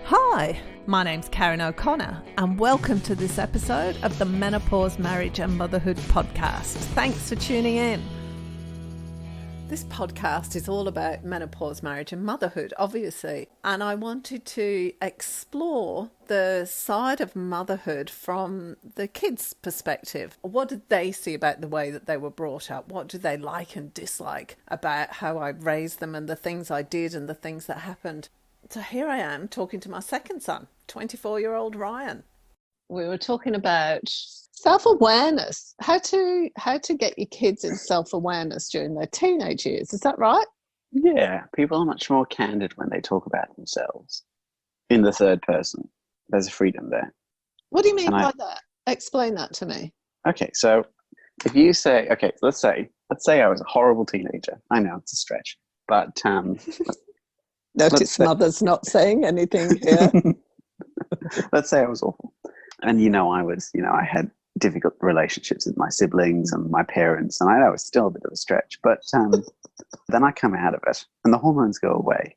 Hi, my name's Karen O'Connor and welcome to this episode of the Menopause, Marriage and Motherhood podcast. Thanks for tuning in. This podcast is all about menopause, marriage and motherhood, obviously, and I wanted to explore the side of motherhood from the kids' perspective. What did they see about the way that they were brought up? What do they like and dislike about how I raised them and the things I did and the things that happened? So here I am talking to my second son, 24-year-old Ryan. We were talking about self-awareness, how to get your kids in self-awareness during their teenage years. Is that right? Yeah, people are much more candid when they talk about themselves in the third person. There's a freedom there. What do you mean by that? Explain that to me. Okay, so if you say, let's say I was a horrible teenager. I know it's a stretch, but notice mother's not saying anything here. Let's say I was awful. And I had difficult relationships with my siblings and my parents, and I know it's still a bit of a stretch, but then I come out of it and the hormones go away,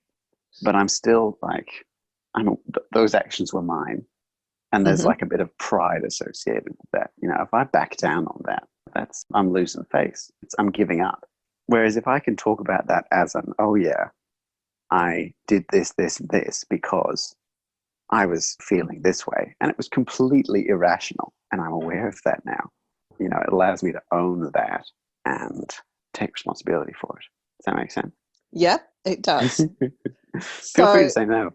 but I'm still like, those actions were mine. And there's like a bit of pride associated with that. You know, if I back down on that, I'm losing face. I'm giving up. Whereas if I can talk about that as I did this because I was feeling this way, and it was completely irrational, and I'm aware of that now. You know, it allows me to own that and take responsibility for it. Does that make sense? Yeah, it does. Feel free to say no.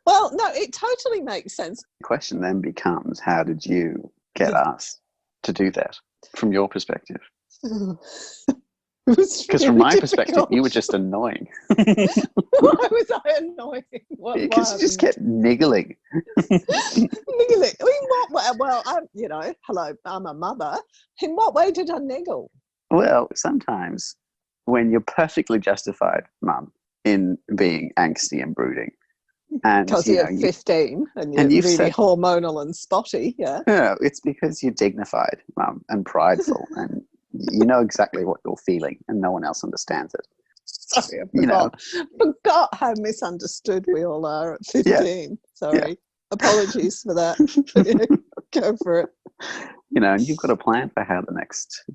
Well, no, it totally makes sense. The question then becomes, how did you get us to do that from your perspective? Because from my perspective, you were just annoying. Why was I annoying? Because you just kept niggling. Niggling? In what way? Well, I'm a mother. In what way did I niggle? Well, sometimes when you're perfectly justified, Mum, in being angsty and brooding. Because you're 15 and you're really hormonal and spotty, yeah. No, it's because you're dignified, Mum, and prideful, and you know exactly what you're feeling, and no one else understands it. Sorry, I forgot how misunderstood we all are at 15. Yeah. Sorry. Yeah. Apologies for that. Go for it. You know, and you've got a plan for how the next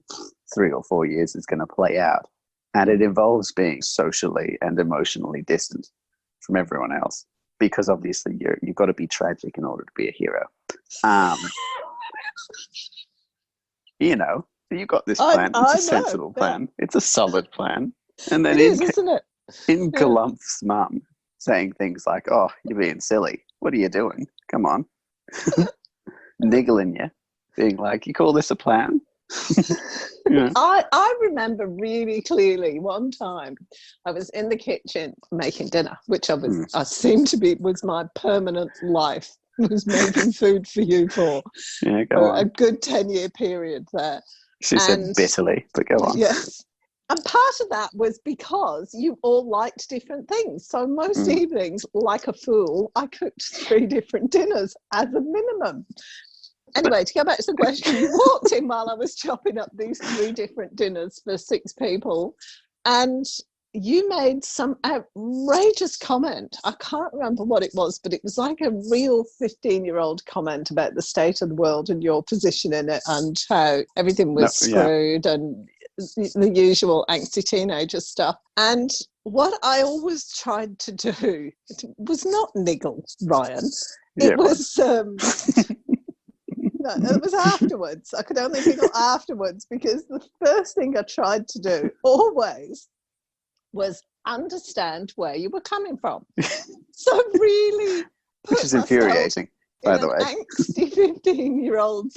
3 or 4 years is going to play out. And it involves being socially and emotionally distant from everyone else, because obviously you've got to be tragic in order to be a hero. You've got this plan. It's a sensible plan. It's a solid plan. And then isn't it? In Galumph's mum saying things like, "Oh, you're being silly. What are you doing? Come on." Niggling you, being like, "You call this a plan?" Yeah. I remember really clearly one time I was in the kitchen making dinner, which I seemed to be was my permanent life, was making food for you for a good 10-year period there. She said bitterly, but go on. Yes. And part of that was because you all liked different things. So most evenings, like a fool, I cooked 3 different dinners as a minimum. Anyway, to go back to the question, you walked in while I was chopping up these 3 different dinners for 6 people, and you made some outrageous comment. I can't remember what it was, but it was like a real 15-year-old comment about the state of the world and your position in it and how everything was screwed and the usual angsty teenager stuff. And what I always tried to do was not niggle, Ryan. It was... it was afterwards. I could only niggle afterwards, because the first thing I tried to do always was understand where you were coming from. So really, which is infuriating, by the way. Angsty 15-year-old's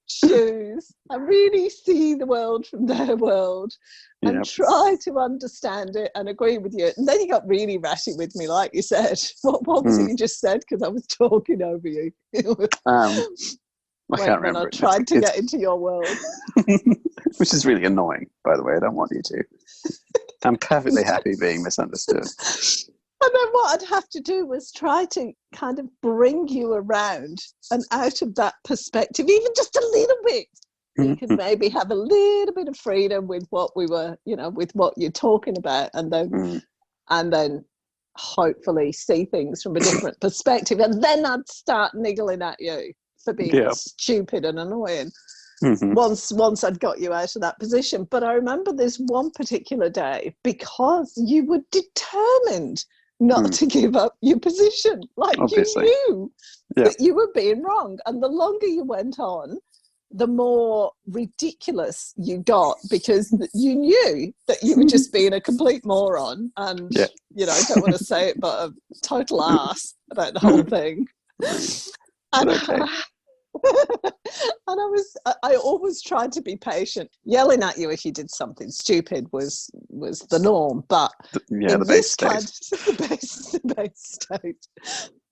shoes. I really see the world from their world and try to understand it and agree with you. And then you got really ratty with me, like you said. What was it you just said? Because I was talking over you. I can't remember. I tried to get into your world. Which is really annoying, by the way. I don't want you to. I'm perfectly happy being misunderstood. And then what I'd have to do was try to kind of bring you around and out of that perspective, even just a little bit. You could maybe have a little bit of freedom with what we were, with what you're talking about, and then hopefully see things from a different perspective, and then I'd start niggling at you for being stupid and annoying. Once I'd got you out of that position. But I remember this one particular day, because you were determined not to give up your position. Like, obviously, you knew that you were being wrong. And the longer you went on, the more ridiculous you got, because you knew that you were just being a complete moron and, you know, I don't want to say it, but a total ass about the whole thing. And, and I always tried to be patient. Yelling at you if you did something stupid was the norm, but the base state. The base state.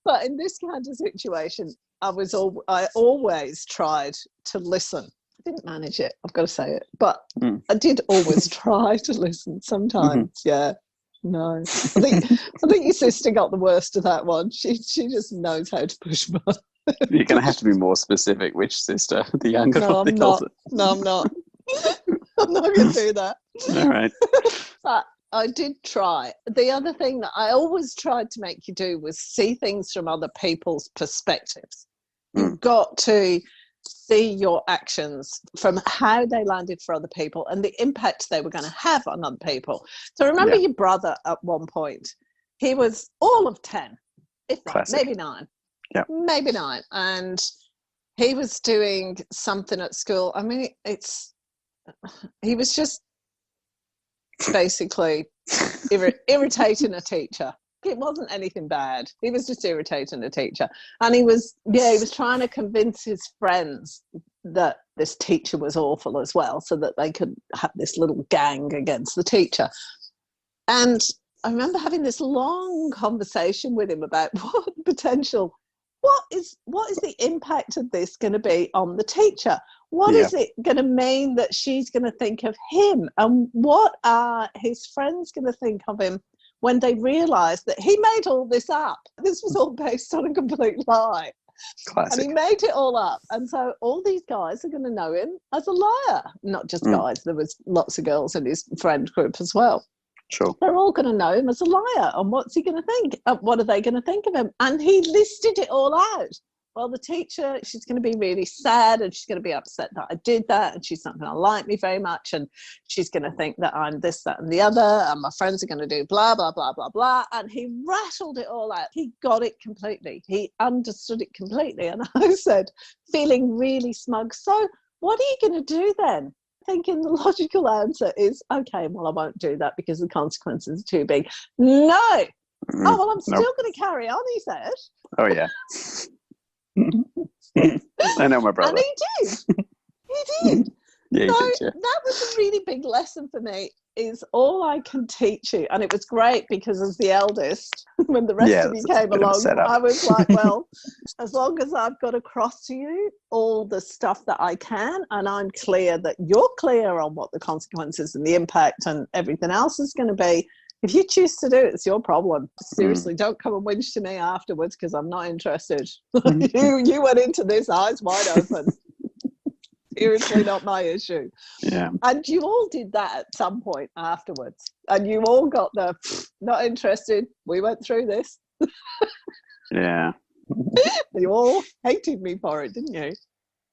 But in this kind of situation, I always tried to listen. I didn't manage it, I've got to say it, but I did always try to listen. Sometimes, no. I think your sister got the worst of that one. She just knows how to push buttons. You're going to have to be more specific. Which sister? The younger or the older? No, I'm not. I'm not going to do that. All right. But I did try. The other thing that I always tried to make you do was see things from other people's perspectives. You've got to see your actions from how they landed for other people and the impact they were going to have on other people. So remember your brother at one point, he was all of 10, if not, maybe 9. Yeah. Maybe 9. And he was doing something at school. I mean, he was just basically irritating a teacher. It wasn't anything bad. He was just irritating a teacher. And he was trying to convince his friends that this teacher was awful as well, so that they could have this little gang against the teacher. And I remember having this long conversation with him about what is the impact of this going to be on the teacher? What is it going to mean that she's going to think of him? And what are his friends going to think of him when they realise that he made all this up? This was all based on a complete lie. Classic. And he made it all up. And so all these guys are going to know him as a liar. Not just guys, there was lots of girls in his friend group as well. Sure. They're all going to know him as a liar. And what's he going to think? What are they going to think of him? And he listed it all out. Well, the teacher, she's going to be really sad and she's going to be upset that I did that, and she's not going to like me very much, and she's going to think that I'm this, that and the other, and my friends are going to do blah, blah, blah, blah, blah. And he rattled it all out. He got it completely. He understood it completely. And I said, feeling really smug, so what are you going to do then? Thinking the logical answer is, okay, well, I won't do that because the consequences are too big. No. Oh, well, I'm still going to carry on, he said. Oh, yeah. I know my brother. And he did. He did. Yeah, so he did, yeah. That was a really big lesson for me, is all I can teach you. And it was great because as the eldest, when the rest of you came along, I was like, well, as long as I've got across to you all the stuff that I can, and I'm clear that you're clear on what the consequences and the impact and everything else is going to be, if you choose to do it, it's your problem. Seriously, don't come and whinge to me afterwards because I'm not interested. You went into this eyes wide open. Seriously, not my issue. Yeah. And you all did that at some point afterwards. And you all got the not interested. We went through this. Yeah. You all hated me for it, didn't you?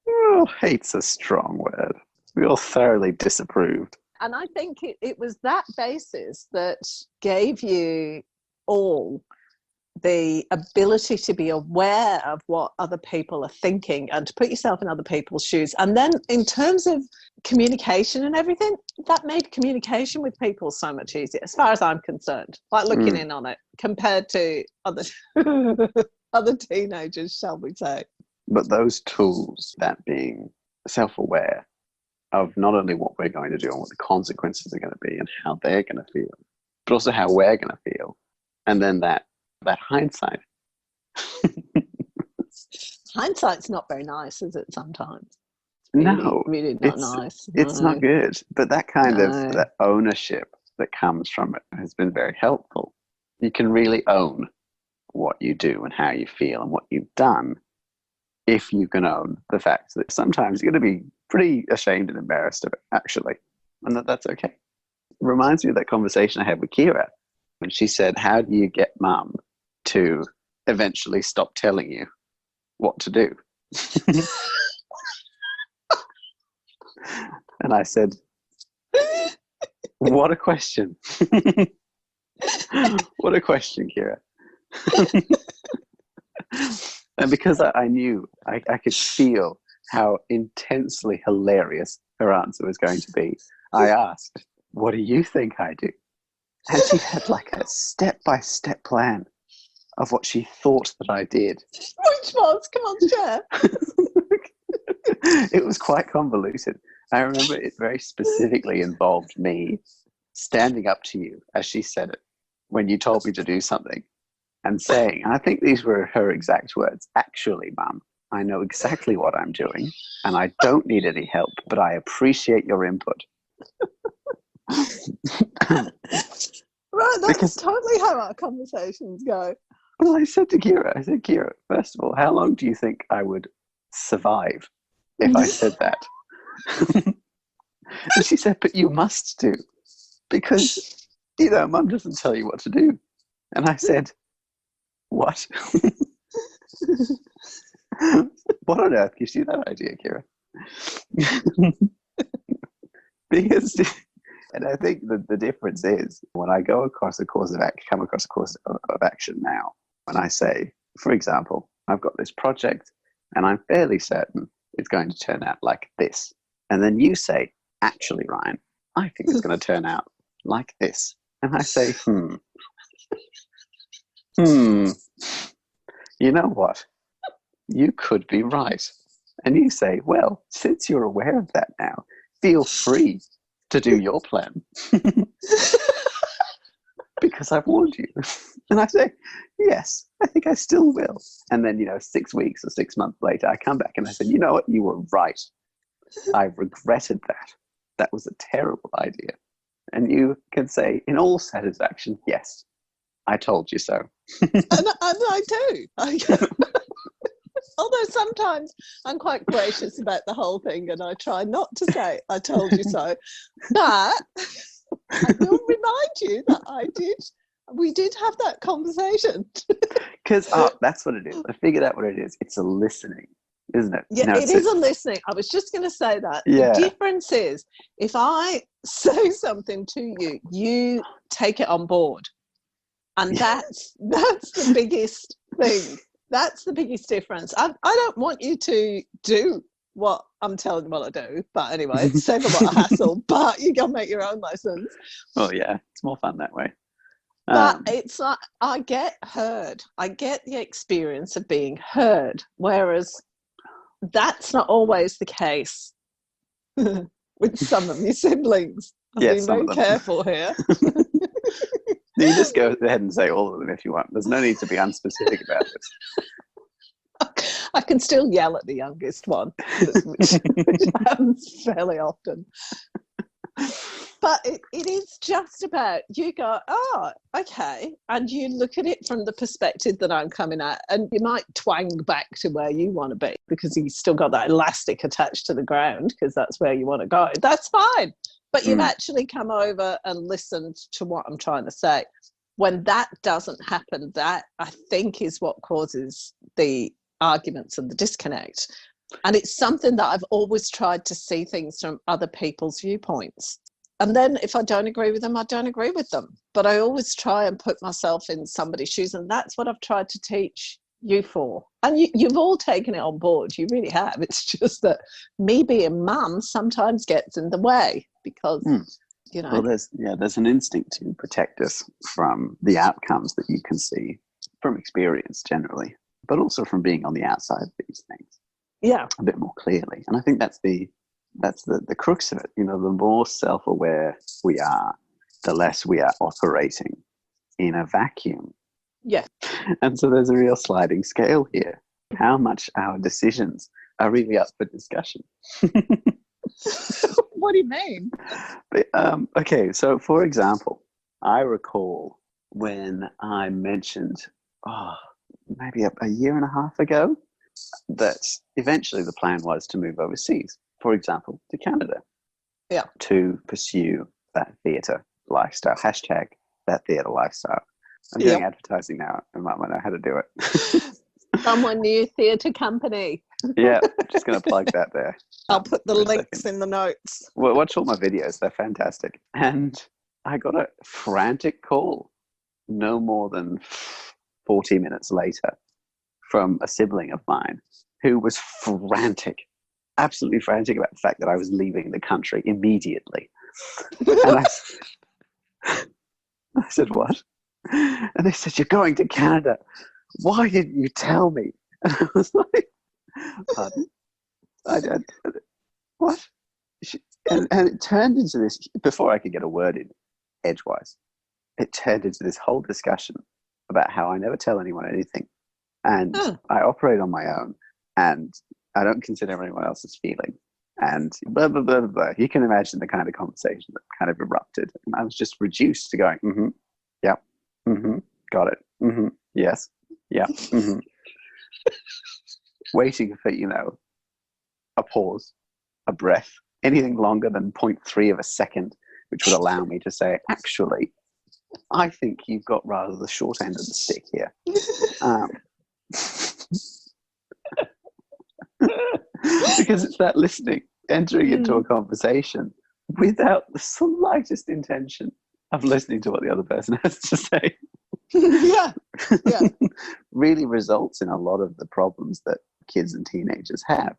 Well, hate's a strong word. We all thoroughly disapproved. And I think it was that basis that gave you all the ability to be aware of what other people are thinking and to put yourself in other people's shoes. And then in terms of communication and everything, that made communication with people so much easier, as far as I'm concerned, like looking in on it compared to other teenagers, shall we say. But those tools, that being self-aware of not only what we're going to do and what the consequences are going to be and how they're going to feel, but also how we're going to feel. And then that hindsight. Hindsight's not very nice, is it, sometimes? Really not nice. It's not good. But that kind of that ownership that comes from it has been very helpful. You can really own what you do and how you feel and what you've done if you can own the fact that sometimes you're going to be pretty ashamed and embarrassed of it, actually, and that's okay. It reminds me of that conversation I had with Kira And she said, how do you get mum to eventually stop telling you what to do? And I said, what a question. What a question, Kira. And because I knew, I could feel how intensely hilarious her answer was going to be, I asked, what do you think I do? And she had like a step-by-step plan of what she thought that I did. Which was? Come on, share. It was quite convoluted. I remember it very specifically involved me standing up to you as she said it when you told me to do something and saying, and I think these were her exact words, actually, Mum, I know exactly what I'm doing and I don't need any help, but I appreciate your input. Right, that's totally how our conversations go. Well, I said, Kira, first of all, how long do you think I would survive if I said that? And she said, but you must do, because, Mum doesn't tell you what to do. And I said, what? What on earth gives you that idea, Kira? Because, and I think the difference is when I come across a course of action now, when I say, for example, I've got this project and I'm fairly certain it's going to turn out like this. And then you say, actually, Ryan, I think it's going to turn out like this. And I say, you know what? You could be right. And you say, well, since you're aware of that now, feel free to do your plan. Because I've warned you. And I say, yes, I think I still will. And then, 6 weeks or 6 months later, I come back and I said, you know what? You were right. I regretted that. That was a terrible idea. And you can say, in all satisfaction, yes, I told you so. And I do. Although sometimes I'm quite gracious about the whole thing and I try not to say, I told you so. But I will remind you that we did have that conversation. Because that's what it is. I figured out what it is. It's a listening, isn't it? Yeah, it is a listening. I was just going to say that. Yeah. The difference is if I say something to you, you take it on board. And that's the biggest thing. That's the biggest difference. I don't want you to do what I'm telling you what I do. But anyway, it's save a lot of hassle. But you can make your own lessons. Well, yeah, it's more fun that way. But it's like I get heard. I get the experience of being heard. Whereas that's not always the case with some of your siblings. I'm being very careful here. You just go ahead and say all of them if you want. There's no need to be unspecific about this. I can still yell at the youngest one, which happens fairly often. But it is just about, you go, oh, okay. And you look at it from the perspective that I'm coming at, and you might twang back to where you want to be because you've still got that elastic attached to the ground because that's where you want to go. That's fine. But you've actually come over and listened to what I'm trying to say. When that doesn't happen, that I think is what causes the arguments and the disconnect. And it's something that I've always tried to see things from other people's viewpoints. And then if I don't agree with them, I don't agree with them. But I always try and put myself in somebody's shoes. And that's what I've tried to teach you for. And you've all taken it on board. You really have. It's just that me being mum sometimes gets in the way because, Well, there's an instinct to protect us from the outcomes that you can see from experience generally, but also from being on the outside of these things. Yeah. A bit more clearly. And I think that's the crux of it. The more self-aware we are, the less we are operating in a vacuum. Yeah. And so there's a real sliding scale here. How much our decisions are really up for discussion. What do you mean? But, okay, so for example, I recall when I mentioned, maybe a year and a half ago, that eventually the plan was to move overseas, for example, to Canada, yeah, to pursue that theatre lifestyle, that theatre lifestyle. I'm doing advertising now. I might know how to do it. Someone new theatre company. Yeah, just going to plug that there. I'll put the links in the notes. Well, watch all my videos. They're fantastic. And I got a frantic call no more than 40 minutes later from a sibling of mine who was frantic, absolutely frantic about the fact that I was leaving the country immediately. And I said, what? And they said, you're going to Canada. Why didn't you tell me? And I was like, pardon? What? And it turned into this, before I could get a word in edgewise, it turned into this whole discussion about how I never tell anyone anything. And I operate on my own, and I don't consider anyone else's feeling. And blah, blah, blah, blah, blah. You can imagine the kind of conversation that kind of erupted. And I was just reduced to going, mm-hmm, yeah, mm-hmm, got it, mm-hmm, yes, yeah, mm-hmm. Waiting for, a pause, a breath, anything longer than 0.3 of a second, which would allow me to say, actually, I think you've got rather the short end of the stick here. Because it's that listening, entering into a conversation without the slightest intention of listening to what the other person has to say. Yeah. Really results in a lot of the problems that kids and teenagers have.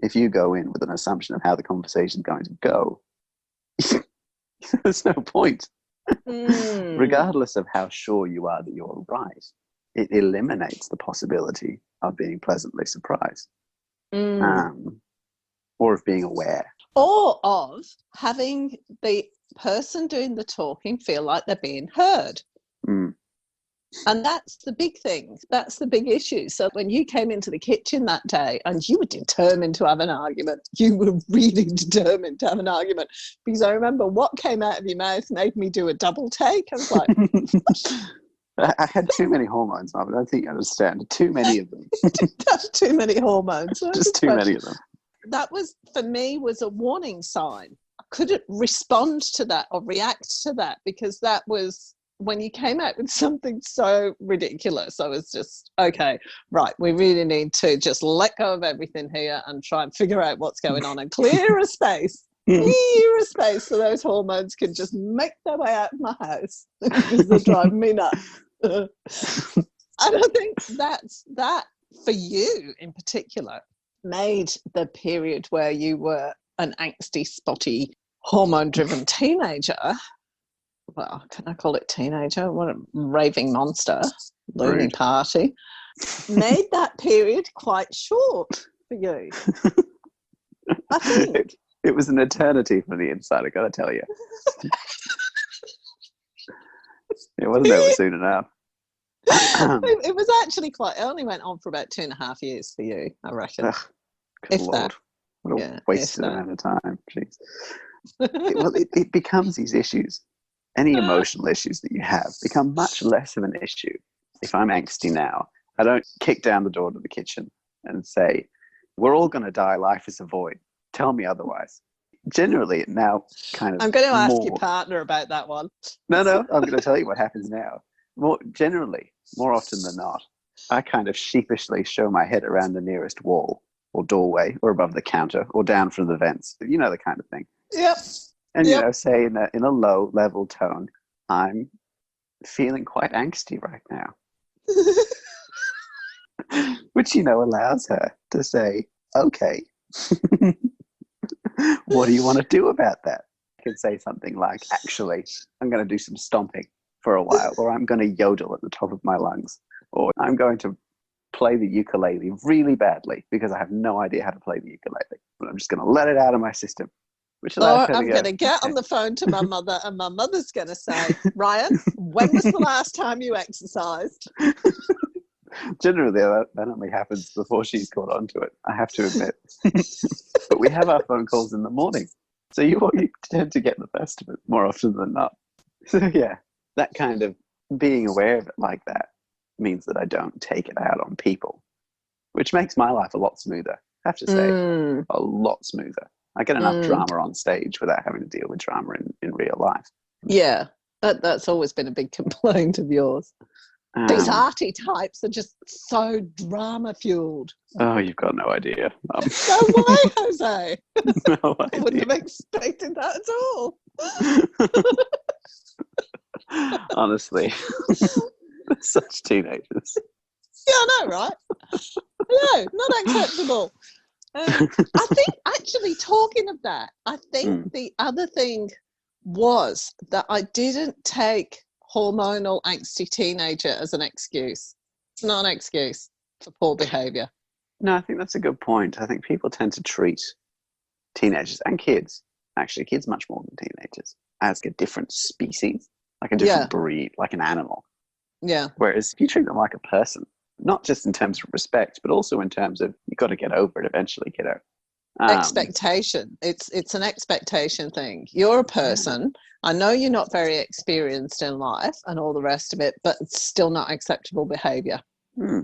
If you go in with an assumption of how the conversation is going to go, there's no point. Regardless of how sure you are that you're right, it eliminates the possibility of being pleasantly surprised. Or of being aware. Or of having the person doing the talking feel like they're being heard. And that's the big thing. That's the big issue. So when you came into the kitchen that day and you were determined to have an argument, you were really determined to have an argument, because I remember what came out of your mouth made me do a double take. I was like... I had too many hormones, Mum. I don't think you understand. Too many of them. That's too many hormones. Just too many of them. That was, for me, was a warning sign. I couldn't respond to that or react to that, because that was when you came out with something so ridiculous. I was just, okay, right, we really need to just let go of everything here and try and figure out what's going on and clear a space. Clear a space so those hormones can just make their way out of my house, because they're driving me nuts. And I think that for you in particular made the period where you were an angsty, spotty, hormone-driven teenager. Well, can I call it teenager? What a raving monster, loony party. Made that period quite short for you. I think. It was an eternity from the inside, I gotta tell you. It wasn't over soon enough. It was actually it only went on for about 2.5 years for you, I reckon. Ugh, good Lord. That. What a wasted amount of time. Jeez. It becomes these issues. Any emotional issues that you have become much less of an issue. If I'm angsty now, I don't kick down the door to the kitchen and say, we're all going to die, life is a void. Tell me otherwise. Generally, it now kind of... I'm going to ask your partner about that one. No, I'm going to tell you what happens now. More often than not, I kind of sheepishly show my head around the nearest wall or doorway or above the counter or down from the vents. You know, the kind of thing. Yep. And, say in a low level tone, I'm feeling quite angsty right now. Which, allows her to say, okay, what do you want to do about that? I could say something like, actually, I'm going to do some stomping for a while, or I'm going to yodel at the top of my lungs, or I'm going to play the ukulele really badly because I have no idea how to play the ukulele, but I'm just going to let it out of my system. Or I'm going to get on the phone to my mother, and my mother's going to say, Ryan, when was the last time you exercised? Generally, that only happens before she's caught on to it, I have to admit. But we have our phone calls in the morning, so you tend to get the best of it more often than not. So yeah, that kind of being aware of it like that means that I don't take it out on people, which makes my life a lot smoother, I have to say. A lot smoother. I get enough drama on stage without having to deal with drama in real life. Yeah. That's always been a big complaint of yours. These arty types are just so drama fueled. Oh, you've got no idea. No way, Jose. No I idea. wouldn't have expected that at all. Honestly, such teenagers. Yeah, I know, right? No, not acceptable. I think, actually, talking of that, I think the other thing was that I didn't take hormonal angsty teenager as an excuse. It's not an excuse for poor behaviour. No, I think that's a good point. I think people tend to treat teenagers and kids, actually kids much more than teenagers, as a different species, like a different breed, like an animal. Yeah. Whereas if you treat them like a person, not just in terms of respect, but also in terms of you've got to get over it eventually, kiddo. Expectation. It's an expectation thing. You're a person. I know you're not very experienced in life and all the rest of it, but it's still not acceptable behaviour.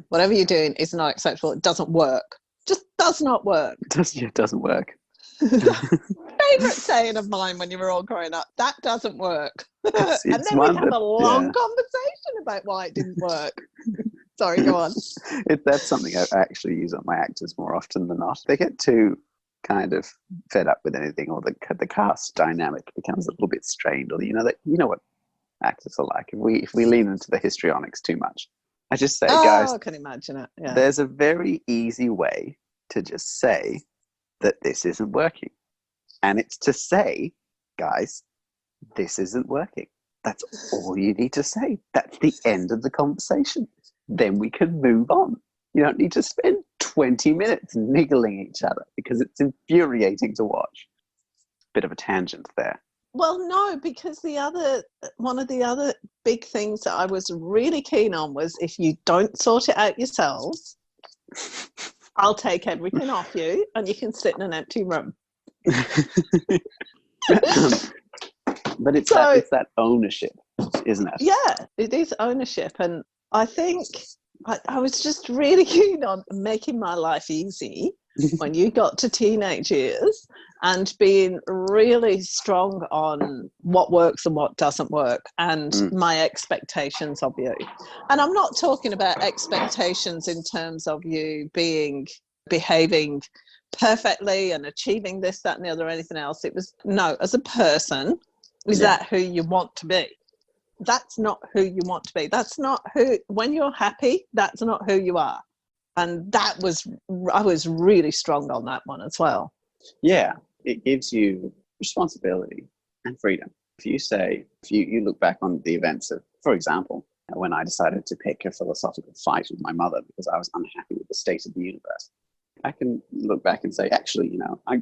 Whatever you're doing is not acceptable. It doesn't work. Just does not work. It doesn't work. Favourite saying of mine when you were all growing up, that doesn't work. And then we'd have a long conversation about why it didn't work. Sorry, go on. That's something I actually use on my actors more often than not. They get too kind of fed up with anything, or the cast dynamic becomes a little bit strained, or you know what actors are like. If we lean into the histrionics too much, I just say, guys, I can imagine it. Yeah. There's a very easy way to just say that this isn't working, and it's to say, guys, this isn't working. That's all you need to say. That's the end of the conversation. Then we can move on. You don't need to spend 20 minutes niggling each other because it's infuriating to watch. Bit of a tangent there. Well, no, because one of the other big things that I was really keen on was if you don't sort it out yourselves, I'll take everything off you and you can sit in an empty room. But it's that ownership, isn't it? Yeah, it is ownership. And I think I was just really keen on making my life easy when you got to teenage years and being really strong on what works and what doesn't work and my expectations of you. And I'm not talking about expectations in terms of you behaving perfectly and achieving this, that and the other, or anything else. It was, no, as a person, is that who you want to be? That's not who you want to be. That's not who, when you're happy, that's not who you are. And I was really strong on that one as well. Yeah, it gives you responsibility and freedom. If you look back on the events of, for example, when I decided to pick a philosophical fight with my mother because I was unhappy with the state of the universe, I can look back and say, actually, I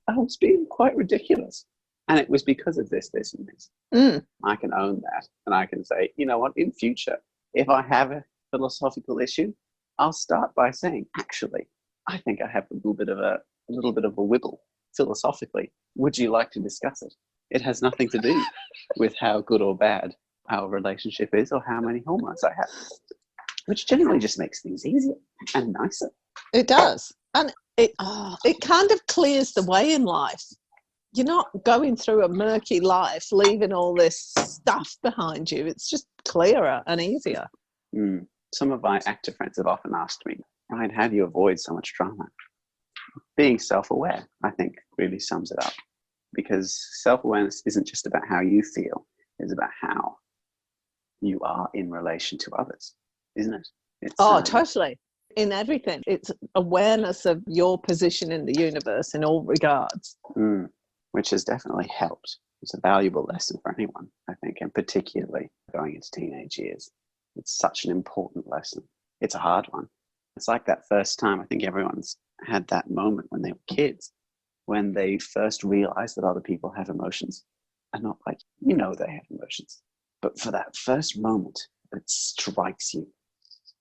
was being quite ridiculous. And it was because of this, this, and this. I can own that. And I can say, you know what, in future, if I have a philosophical issue, I'll start by saying, actually, I think I have a little bit of a wibble philosophically. Would you like to discuss it? It has nothing to do with how good or bad our relationship is or how many hormones I have, which generally just makes things easier and nicer. It does. And it kind of clears the way in life. You're not going through a murky life, leaving all this stuff behind you. It's just clearer and easier. Some of my actor friends have often asked me, Ryan, how do you avoid so much drama? Being self-aware, I think, really sums it up. Because self-awareness isn't just about how you feel, it's about how you are in relation to others, isn't it? Totally. In everything. It's awareness of your position in the universe in all regards. Which has definitely helped. It's a valuable lesson for anyone, I think, and particularly going into teenage years. It's such an important lesson. It's a hard one. It's like that first time, I think everyone's had that moment when they were kids, when they first realize that other people have emotions. And not like, they have emotions. But for that first moment, it strikes you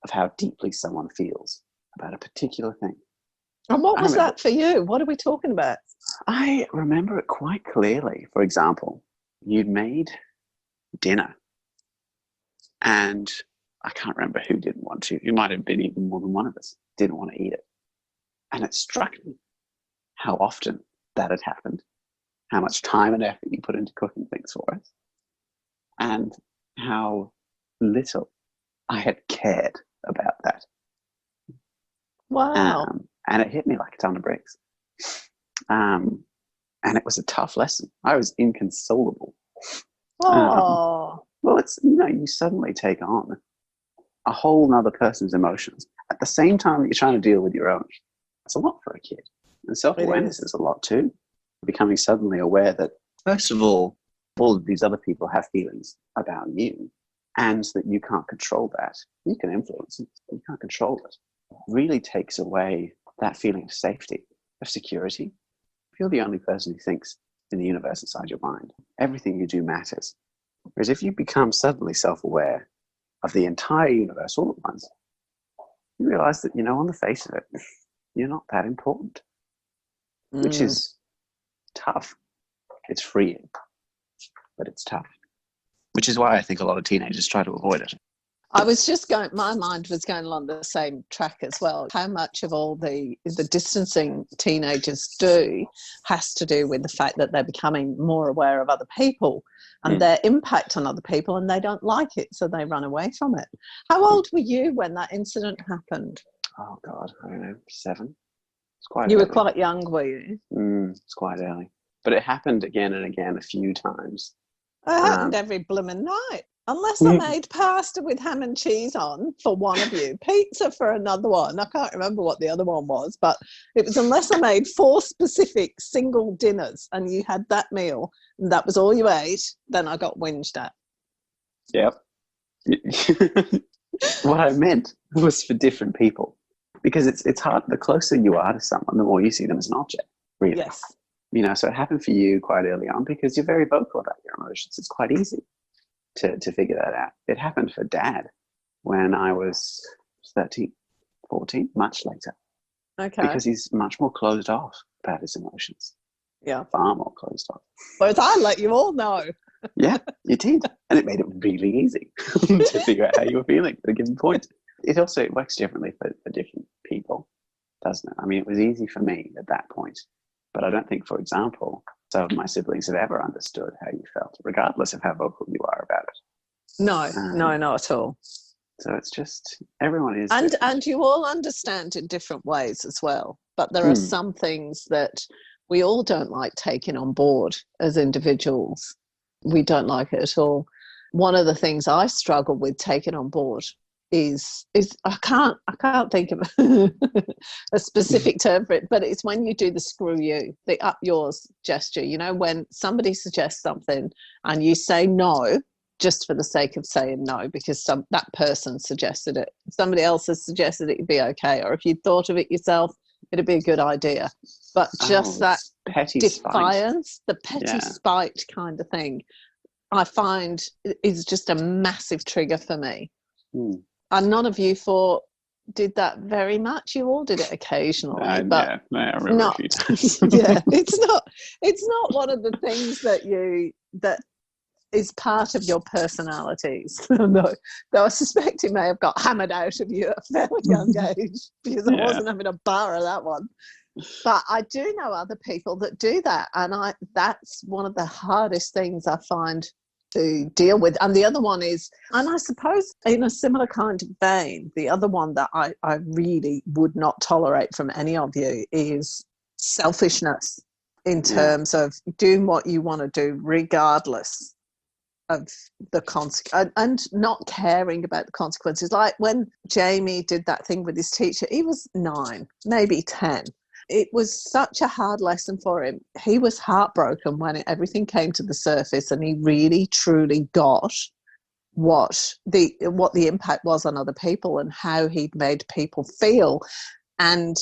of how deeply someone feels about a particular thing. And what was that for you? What are we talking about? I remember it quite clearly. For example, you'd made dinner and I can't remember who didn't want to. It might have been even more than one of us didn't want to eat it. And it struck me how often that had happened, how much time and effort you put into cooking things for us. and how little I had cared about that. Wow. And it hit me like a ton of bricks. And it was a tough lesson. I was inconsolable. Oh. Well, it's, you know, you suddenly take on a whole other person's emotions at the same time that you're trying to deal with your own. It's a lot for a kid. And self-awareness is a lot too. Becoming suddenly aware that, first of all of these other people have feelings about you, and that you can't control that. You can influence it, but you can't control it. It really takes away that feeling of safety, of security. If you're the only person who thinks in the universe inside your mind, everything you do matters. Whereas if you become suddenly self-aware of the entire universe all at once, you realize that, you know, on the face of it, you're not that important, which is tough. It's freeing, but it's tough, which is why I think a lot of teenagers try to avoid it. I was just going, my mind was going along the same track as well. How much of all the distancing teenagers do has to do with the fact that they're becoming more aware of other people and their impact on other people, and they don't like it, so they run away from it. How old were you when that incident happened? Oh God, I don't know, 7. It's quite You early. were quite young, were you? It's quite early. But it happened again and again a few times. It happened every blooming night. Unless I made pasta with ham and cheese on for one of you, pizza for another one. I can't remember what the other one was, but it was unless I made 4 specific single dinners and you had that meal and that was all you ate, then I got whinged at. Yep. What I meant was for different people. Because it's hard, the closer you are to someone, the more you see them as an object, really. Yes. You know, so it happened for you quite early on because you're very vocal about your emotions. It's quite easy to figure that out. It happened for Dad when I was 13, 14, much later. Okay. Because he's much more closed off about his emotions. Yeah. Far more closed off. Whereas I let you all know. Yeah, you did. And it made it really easy to figure out how you were feeling at a given point. It also works differently for different people, doesn't it? I mean, it was easy for me at that point. But I don't think, for example, some of my siblings have ever understood how you felt, regardless of how vocal you are about it. No, not at all. So it's just, everyone is and you all understand in different ways as well. But there are some things that we all don't like taking on board as individuals. We don't like it at all. One of the things I struggle with taking on board is I can't think of a specific term for it, but it's when you do the screw you, the up yours gesture. You know, when somebody suggests something and you say no just for the sake of saying no because that person suggested it. Somebody else has suggested it'd be okay, or if you'd thought of it yourself, it'd be a good idea. But just that petty defiance, spite. The petty spite kind of thing, I find is just a massive trigger for me. And none of you did that very much. You all did it occasionally, but I remember a few times. Yeah, it's not one of the things that is part of your personalities. No, though I suspect it may have got hammered out of you at a fairly young age because I wasn't having a bar of that one. But I do know other people that do that, and that's one of the hardest things I find to deal with. And the other one is, and I suppose in a similar kind of vein, the other one that I really would not tolerate from any of you is selfishness in terms of doing what you want to do regardless of the consequence and not caring about the consequences. Like when Jamie did that thing with his teacher, he was 9, maybe 10. It was such a hard lesson for him. He was heartbroken when everything came to the surface and he really, truly got what the impact was on other people and how he'd made people feel. And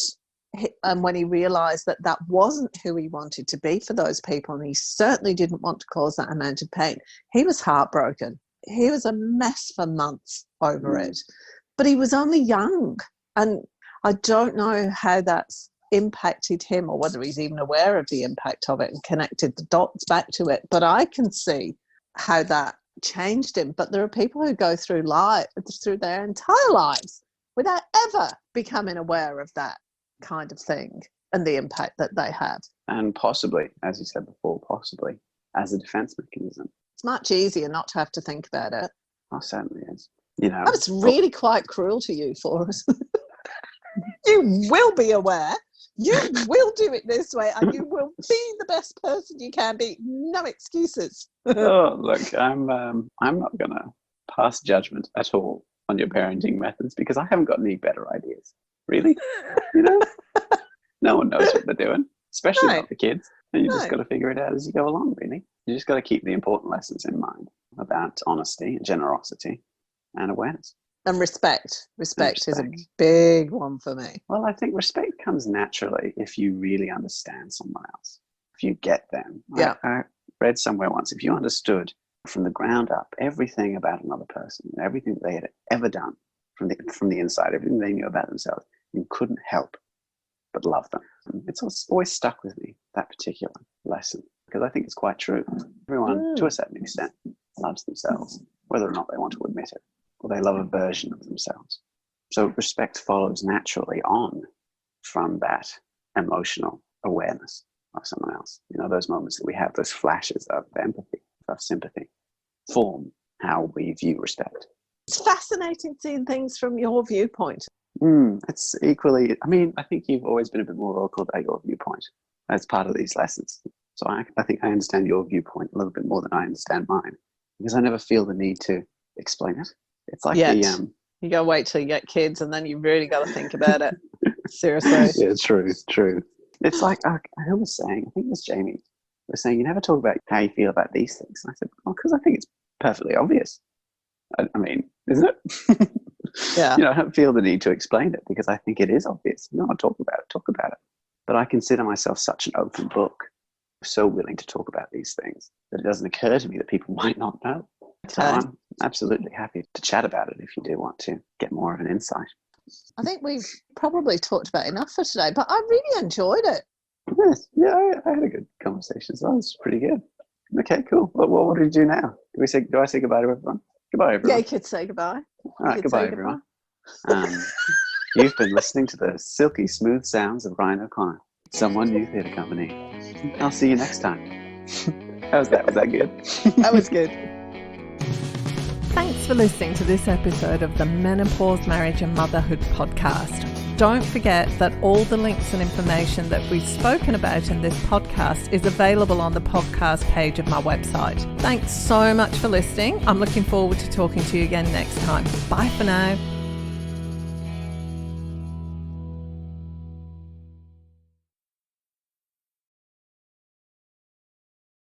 when he realised that wasn't who he wanted to be for those people, and he certainly didn't want to cause that amount of pain, he was heartbroken. He was a mess for months over it. But he was only young. And I don't know how that's impacted him or whether he's even aware of the impact of it and connected the dots back to it. But I can see how that changed him. But there are people who go through their entire lives without ever becoming aware of that kind of thing and the impact that they have. And possibly, as you said before, possibly as a defense mechanism. It's much easier not to have to think about it. Oh, certainly is. You know, I was really quite cruel to you, Forrest. You will be aware. You will do it this way, and you will be the best person you can be. No excuses. oh, look, I'm not going to pass judgment at all on your parenting methods because I haven't got any better ideas. Really? You know, no one knows what they're doing, especially not the kids. And you just got to figure it out as you go along, really. You just got to keep the important lessons in mind about honesty and generosity and awareness. And respect. Respect is a big one for me. Well, I think respect comes naturally if you really understand someone else. If you get them. Yeah. I read somewhere once, if you understood from the ground up everything about another person, everything they had ever done from the inside, everything they knew about themselves, you couldn't help but love them. It's always stuck with me, that particular lesson, because I think it's quite true. Everyone, to a certain extent, loves themselves, whether or not they want to admit it, or they love a version of themselves. So respect follows naturally on from that emotional awareness of someone else. You know, those moments that we have, those flashes of empathy, of sympathy, form how we view respect. It's fascinating seeing things from your viewpoint. It's equally, I mean, I think you've always been a bit more vocal about your viewpoint as part of these lessons. So I think I understand your viewpoint a little bit more than I understand mine, because I never feel the need to explain it. It's like you got to wait till you get kids and then you've really got to think about it. Seriously. Yeah, true. It's like, who was saying, I think it was Jamie, was saying, you never talk about how you feel about these things. And I said, well, because I think it's perfectly obvious. I mean, isn't it? Yeah. You know, I don't feel the need to explain it because I think it is obvious. You know, talk about it. But I consider myself such an open book, so willing to talk about these things that it doesn't occur to me that people might not know. So I'm absolutely happy to chat about it if you do want to get more of an insight. I think we've probably talked about enough for today, but I really enjoyed it. Yes, yeah, I had a good conversation, so that was pretty good. Okay, cool. Well, what do we do now? Do I say goodbye to everyone? Goodbye, everyone. Yeah, you could say goodbye. All right, goodbye, everyone. You've been listening to the silky smooth sounds of Ryan O'Connor, someone new theatre company. I'll see you next time. How was that? Was that good? That was good. Thanks for listening to this episode of the Menopause, Marriage and Motherhood podcast. Don't forget that all the links and information that we've spoken about in this podcast is available on the podcast page of my website. Thanks so much for listening. I'm looking forward to talking to you again next time. Bye for now.